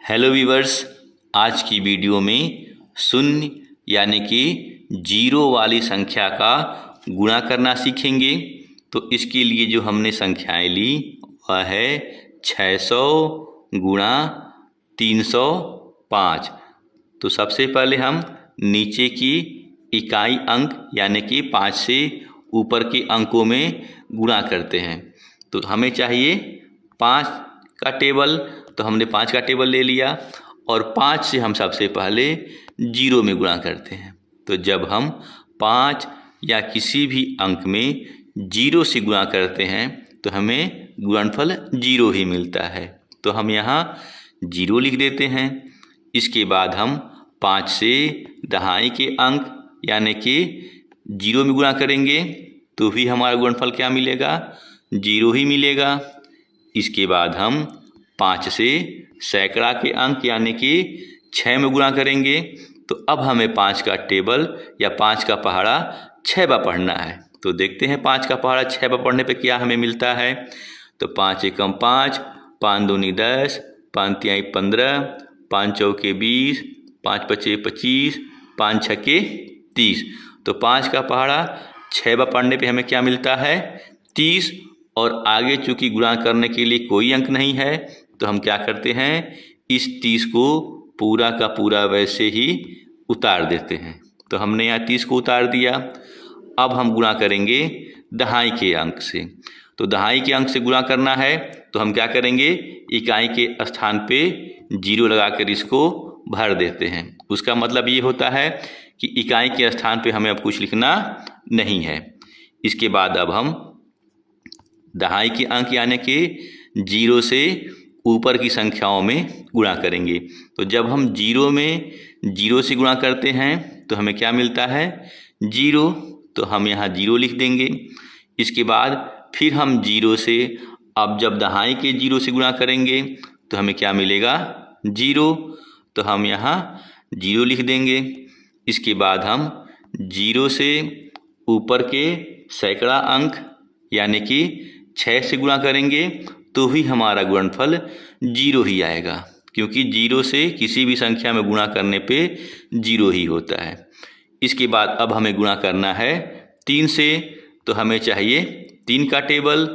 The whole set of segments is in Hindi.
हेलो वीवर्स, आज की वीडियो में शून्य यानी कि जीरो वाली संख्या का गुणा करना सीखेंगे। तो इसके लिए जो हमने संख्याएं ली वह है 600 गुणा 305। तो सबसे पहले हम नीचे की इकाई अंक यानी कि 5 से ऊपर के अंकों में गुणा करते हैं। तो हमें चाहिए 5 का टेबल, तो हमने 5 का टेबल ले लिया और 5 से हम सबसे पहले जीरो में गुणा करते हैं। तो जब हम 5 या किसी भी अंक में जीरो से गुणा करते हैं तो हमें गुणनफल जीरो ही मिलता है। तो हम यहाँ जीरो लिख देते हैं। इसके बाद हम 5 से दहाई के अंक यानी कि जीरो में गुणा करेंगे तो भी हमारा गुणनफल क्या मिलेगा? जीरो ही मिलेगा। इसके बाद हम 5 से सैकड़ा के अंक यानी कि 6 में गुणा करेंगे तो अब हमें 5 का टेबल या 5 का पहाड़ा 6 बार पढ़ना है। तो देखते हैं 5 का पहाड़ा 6 बार पढ़ने पे क्या हमें मिलता है। तो 5 एकम 5, 5 दूनी 10, 5 तिहाई 15, 5 चौके 20, 5 पचे 25, 5 छके 30। तो 5 का पहाड़ा 6 बार पढ़ने पे हमें क्या मिलता है? 30। और आगे चूंकि गुणा करने के लिए कोई अंक नहीं है तो हम क्या करते हैं, इस 30 को पूरा का पूरा वैसे ही उतार देते हैं। तो हमने यहाँ 30 को उतार दिया। अब हम गुणा करेंगे दहाई के अंक से। तो दहाई के अंक से गुणा करना है तो हम क्या करेंगे, इकाई के स्थान पे जीरो लगाकर इसको भर देते हैं। उसका मतलब ये होता है कि इकाई के स्थान पे हमें अब कुछ लिखना नहीं है। इसके बाद अब हम दहाई के अंक यानी कि जीरो से ऊपर की संख्याओं में गुणा करेंगे। तो जब हम जीरो में जीरो से गुणा करते हैं तो हमें क्या मिलता है? जीरो। तो हम यहाँ जीरो लिख देंगे। इसके बाद फिर हम जीरो से अब जब दहाई के जीरो से गुणा करेंगे तो हमें क्या मिलेगा? जीरो। तो हम यहाँ जीरो लिख देंगे। इसके बाद हम जीरो से ऊपर के सैकड़ा अंक यानी कि 6 से गुणा करेंगे तो भी हमारा गुणनफल जीरो ही आएगा, क्योंकि जीरो से किसी भी संख्या में गुणा करने पे जीरो ही होता है। इसके बाद अब हमें गुणा करना है 3 से। तो हमें चाहिए 3 का टेबल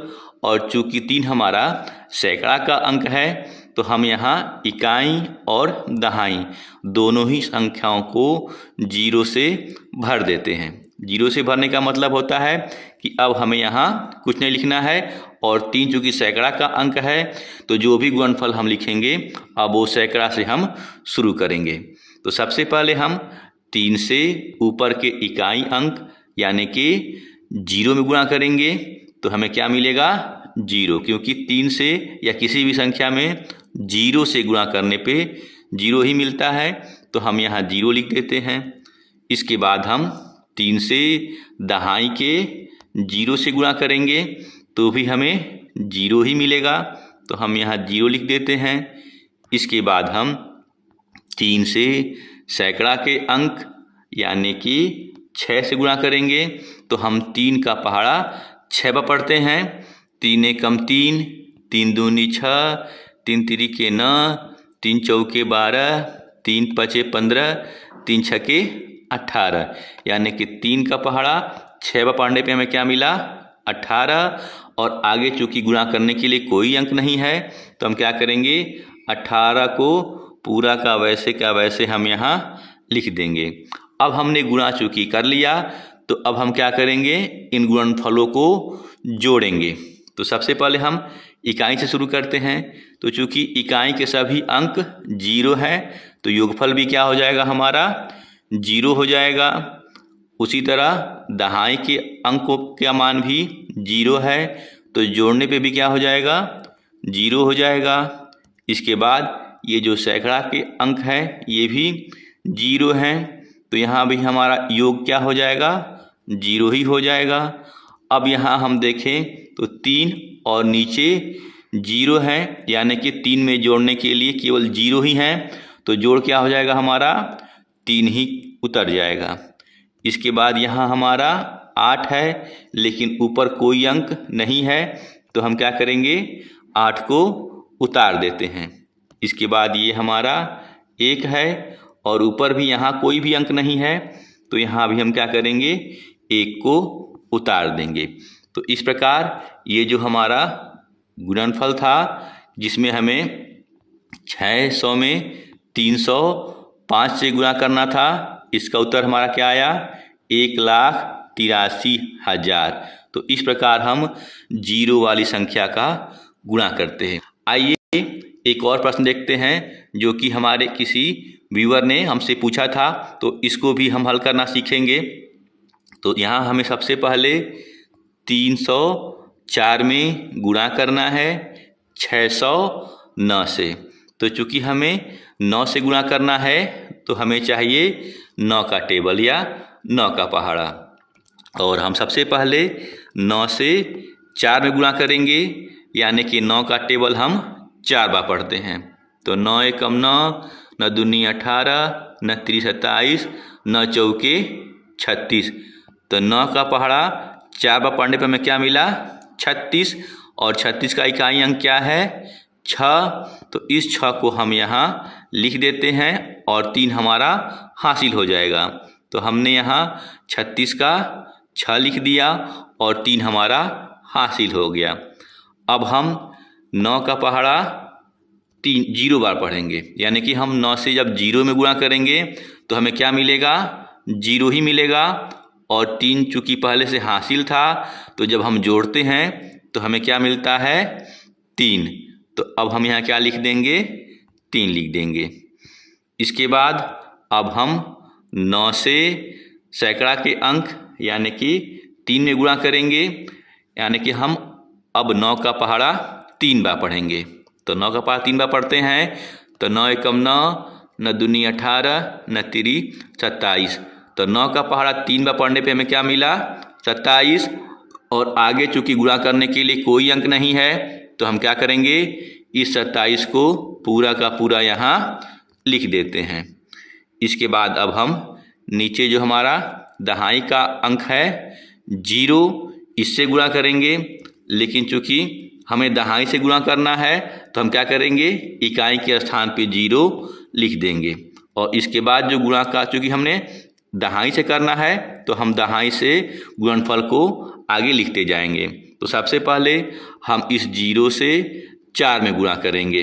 और चूंकि 3 हमारा सैकड़ा का अंक है तो हम यहाँ इकाई और दहाई दोनों ही संख्याओं को जीरो से भर देते हैं। जीरो से भरने का मतलब होता है कि अब हमें यहाँ कुछ नहीं लिखना है और 3 चूंकि सैकड़ा का अंक है तो जो भी गुणनफल हम लिखेंगे अब वो सैकड़ा से हम शुरू करेंगे। तो सबसे पहले हम 3 से ऊपर के इकाई अंक यानी कि जीरो में गुणा करेंगे तो हमें क्या मिलेगा? जीरो, क्योंकि 3 से या किसी भी संख्या में जीरो से गुणा करने पे जीरो ही मिलता है। तो हम यहाँ जीरो लिख देते हैं। इसके बाद हम 3 से दहाई के जीरो से गुणा करेंगे तो भी हमें जीरो ही मिलेगा। तो हम यहाँ जीरो लिख देते हैं। इसके बाद हम 3 से सैकड़ा के अंक यानी कि 6 से गुणा करेंगे तो हम 3 का पहाड़ा 6 बार पढ़ते हैं। 3 एकम 3, 3 दूनी 6, 3 तिरिके 9, 3 चौके 12, 3 पचे 15, 3 छके 18। यानी कि 3 का पहाड़ा 6 बार पढ़ने पे हमें क्या मिला? 18। और आगे चूंकि गुणा करने के लिए कोई अंक नहीं है तो हम क्या करेंगे, 18 को पूरा का वैसे हम यहाँ लिख देंगे। अब हमने गुणा चूंकि कर लिया तो अब हम क्या करेंगे, इन गुणनफलों को जोड़ेंगे। तो सबसे पहले हम इकाई से शुरू करते हैं। तो चूंकि इकाई के सभी अंक जीरो हैं तो योगफल भी क्या हो जाएगा हमारा? जीरो हो जाएगा। उसी तरह दहाई के अंकों का मान भी जीरो है तो जोड़ने पे भी क्या हो जाएगा? जीरो हो जाएगा। इसके बाद ये जो सैकड़ा के अंक हैं ये भी जीरो हैं तो यहाँ भी हमारा योग क्या हो जाएगा? जीरो ही हो जाएगा। अब यहाँ हम देखें तो 3 और नीचे जीरो है यानी कि 3 में जोड़ने के लिए केवल जीरो ही हैं तो जोड़ क्या हो जाएगा हमारा? 3 ही उतर जाएगा। इसके बाद यहाँ हमारा 8 है लेकिन ऊपर कोई अंक नहीं है तो हम क्या करेंगे, 8 को उतार देते हैं। इसके बाद ये हमारा 1 है और ऊपर भी यहाँ कोई भी अंक नहीं है, तो यहाँ भी हम क्या करेंगे, 1 को उतार देंगे। तो इस प्रकार ये जो हमारा गुणनफल था जिसमें हमें 600 में 305 से गुणा करना था, इसका उत्तर हमारा क्या आया, 1,83,000। तो इस प्रकार हम जीरो वाली संख्या का गुणा करते हैं। आइए एक और प्रश्न देखते हैं जो कि हमारे किसी व्यूअर ने हमसे पूछा था, तो इसको भी हम हल करना सीखेंगे। तो यहाँ हमें सबसे पहले 304 में गुणा करना है 609 से। तो चूँकि हमें 9 से गुणा करना है तो हमें चाहिए 9 का टेबल या 9 का पहाड़ा, और हम सबसे पहले 9 से 4 में गुणा करेंगे, यानी कि 9 का टेबल हम 4 बार पढ़ते हैं। तो 9 एकम 9, 9 दूनी 18, 9 त्रिक 27, 9 चौके 36। तो 9 का पहाड़ा 4 बार पढ़ने पर हमें क्या मिला, 36, और 36 का इकाई अंक क्या है, 6। तो इस 6 को हम यहाँ लिख देते हैं और 3 हमारा हासिल हो जाएगा। तो हमने यहाँ 36 का 6 लिख दिया और 3 हमारा हासिल हो गया। अब हम 9 का पहाड़ा 0 बार पढ़ेंगे, यानी कि हम 9 से जब 0 में गुणा करेंगे तो हमें क्या मिलेगा, 0 ही मिलेगा, और 3 चूँकि पहले से हासिल था तो जब हम जोड़ते हैं तो हमें क्या मिलता है, 3। तो अब हम यहाँ क्या लिख देंगे, 3 लिख देंगे। इसके बाद अब हम 9 से सैकड़ा के अंक यानी कि 3 में गुणा करेंगे, यानी कि हम अब 9 का पहाड़ा 3 बार पढ़ेंगे। तो 9 का पहाड़ा 3 बार पढ़ते हैं। तो 9 एकम 9, 9 दूनी 18, 9 तिरी 27। तो 9 का पहाड़ा 3 बार पढ़ने पे हमें क्या मिला, 27, और आगे चूँकि गुणा करने के लिए कोई अंक नहीं है तो हम क्या करेंगे, इस 27 को पूरा का पूरा यहाँ लिख देते हैं। इसके बाद अब हम नीचे जो हमारा दहाई का अंक है 0, इससे गुणा करेंगे, लेकिन चूँकि हमें दहाई से गुणा करना है तो हम क्या करेंगे, इकाई के स्थान पे 0 लिख देंगे। और इसके बाद जो गुणा का चूँकि हमने दहाई से करना है तो हम दहाई से गुणनफल को आगे लिखते जाएंगे। तो सबसे पहले हम इस 0 से 4 में गुणा करेंगे।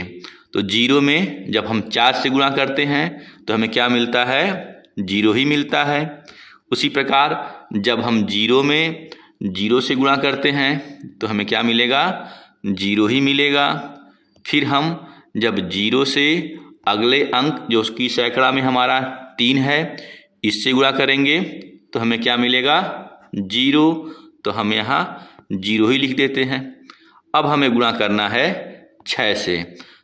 तो 0 में जब हम 4 से गुणा करते हैं तो हमें क्या मिलता है, 0 ही मिलता है। उसी प्रकार जब हम 0 में 0 से गुणा करते हैं तो हमें क्या मिलेगा, 0 ही मिलेगा। फिर हम जब 0 से अगले अंक जो उसकी सैकड़ा में हमारा 3 है, इससे गुणा करेंगे तो हमें क्या मिलेगा, 0। तो हम यहाँ 0 ही लिख देते हैं। अब हमें गुणा करना है 6 से।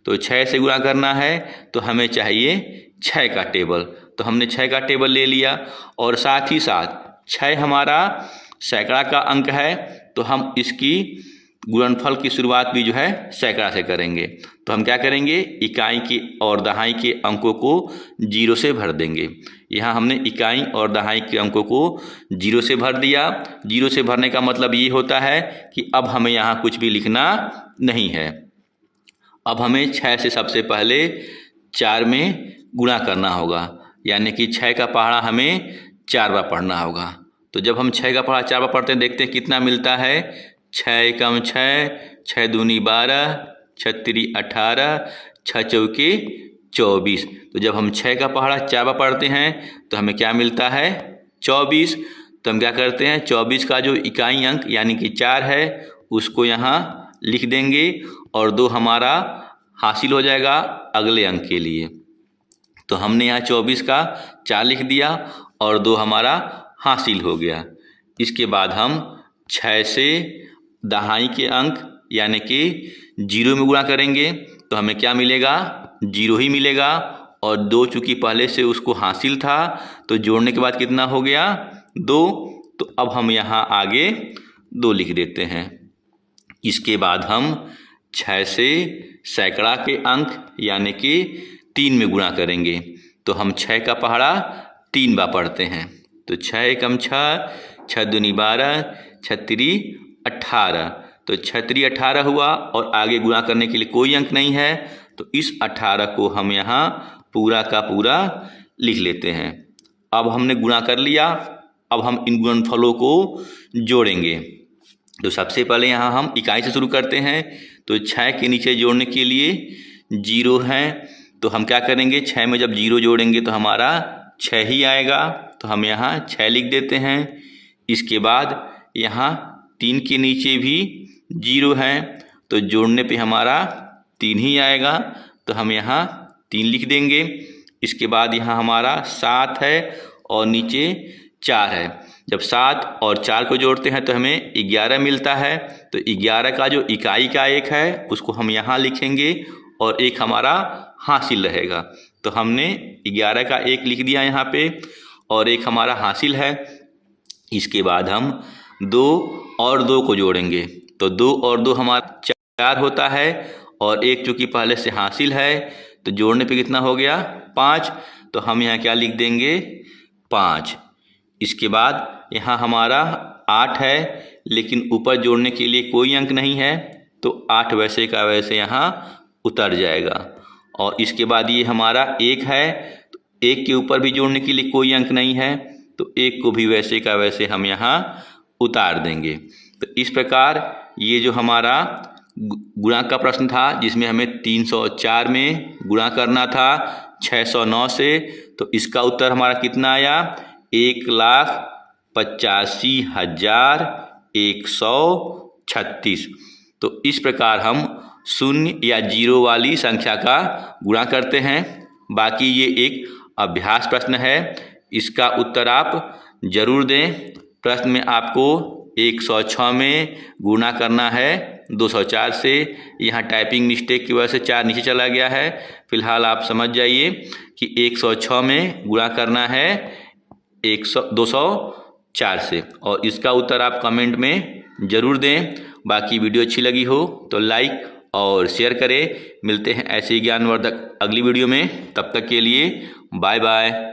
तो 6 से गुणा करना है तो हमें चाहिए 6 का टेबल। तो हमने 6 का टेबल ले लिया, और साथ ही साथ 6 हमारा सैकड़ा का अंक है, तो हम इसकी गुणनफल की शुरुआत भी जो है सैकड़ा से करेंगे। तो हम क्या करेंगे, इकाई के और दहाई के अंकों को 0 से भर देंगे। यहाँ हमने इकाई और दहाई के अंकों को 0 से भर दिया। 0 से भरने का मतलब ये होता है कि अब हमें यहाँ कुछ भी लिखना नहीं है। अब हमें 6 से सबसे पहले 4 में गुणा करना होगा, यानी कि 6 का पहाड़ा हमें 4 बार पढ़ना होगा। तो जब हम 6 का पहाड़ा 4 बार पढ़ते हैं, देखते हैं कितना मिलता है। 6 एकम 6, 6 दूनी 12, 6 तिरी 18, 6 चौके 24। तो जब हम 6 का पहाड़ा 4 बार पढ़ते हैं तो हमें क्या मिलता है, 24। तो हम क्या करते हैं, 24 का जो इकाई अंक यानी कि 4 है उसको यहाँ लिख देंगे, और 2 हमारा हासिल हो जाएगा अगले अंक के लिए। तो हमने यहाँ 24 का 4 लिख दिया और 2 हमारा हासिल हो गया। इसके बाद हम 6 से दहाई के अंक यानी कि 0 में गुणा करेंगे तो हमें क्या मिलेगा, 0 ही मिलेगा, और 2 चूँकि पहले से उसको हासिल था तो जोड़ने के बाद कितना हो गया, 2। तो अब हम यहाँ आगे 2 लिख देते हैं। इसके बाद हम 6 से सैकड़ा के अंक यानी कि 3 में गुणा करेंगे। तो हम 6 का पहाड़ा 3 बार पढ़ते हैं। तो 6 एकम 6, 6 दूनी 12, 6 तिरी 18। तो 6 तिरी 18 हुआ, और आगे गुणा करने के लिए कोई अंक नहीं है तो इस 18 को हम यहाँ पूरा का पूरा लिख लेते हैं। अब हमने गुणा कर लिया, अब हम इन गुणनफलों को जोड़ेंगे। तो सबसे पहले यहाँ हम इकाई से शुरू करते हैं। तो 6 के नीचे जोड़ने के लिए 0 है, तो हम क्या करेंगे, 6 में जब 0 जोड़ेंगे तो हमारा 6 ही आएगा, तो हम यहाँ 6 लिख देते हैं। इसके बाद यहाँ 3 के नीचे भी 0 है, तो जोड़ने पे हमारा 3 ही आएगा, तो हम यहाँ 3 लिख देंगे। इसके बाद यहाँ हमारा 7 है और नीचे 4 है। जब 7 और 4 को जोड़ते हैं तो हमें 11 मिलता है, तो 11 का जो इकाई का 1 है उसको हम यहाँ लिखेंगे और 1 हमारा हासिल रहेगा। तो हमने 11 का 1 लिख दिया यहाँ पे और 1 हमारा हासिल है। इसके बाद हम 2 और 2 को जोड़ेंगे, तो 2 और 2 हमारा 4 होता है और 1 चूँकि पहले से हासिल है तो जोड़ने पे कितना हो गया, 5, तो हम यहाँ क्या लिख देंगे, 5। इसके बाद यहाँ हमारा 8 है, लेकिन ऊपर जोड़ने के लिए कोई अंक नहीं है, तो 8 वैसे का वैसे यहाँ उतर जाएगा। और इसके बाद ये हमारा 1 है, तो 1 के ऊपर भी जोड़ने के लिए कोई अंक नहीं है, तो 1 को भी वैसे का वैसे हम यहाँ उतार देंगे। तो इस प्रकार ये जो हमारा गुणा का प्रश्न था, जिसमें हमें 304 में गुणा करना था 609 से, तो इसका उत्तर हमारा कितना आया, 1,85,136। तो इस प्रकार हम 0 या 0 वाली संख्या का गुणा करते हैं। बाकी ये एक अभ्यास प्रश्न है, इसका उत्तर आप जरूर दें। प्रश्न में आपको 106 में गुणा करना है 204 से। यहाँ टाइपिंग मिस्टेक की वजह से 4 नीचे चला गया है। फिलहाल आप समझ जाइए कि 106 में गुणा करना है 204 से, और इसका उत्तर आप कमेंट में ज़रूर दें। बाकी वीडियो अच्छी लगी हो तो लाइक और शेयर करें। मिलते हैं ऐसे ही ज्ञानवर्धक अगली वीडियो में, तब तक के लिए बाय बाय।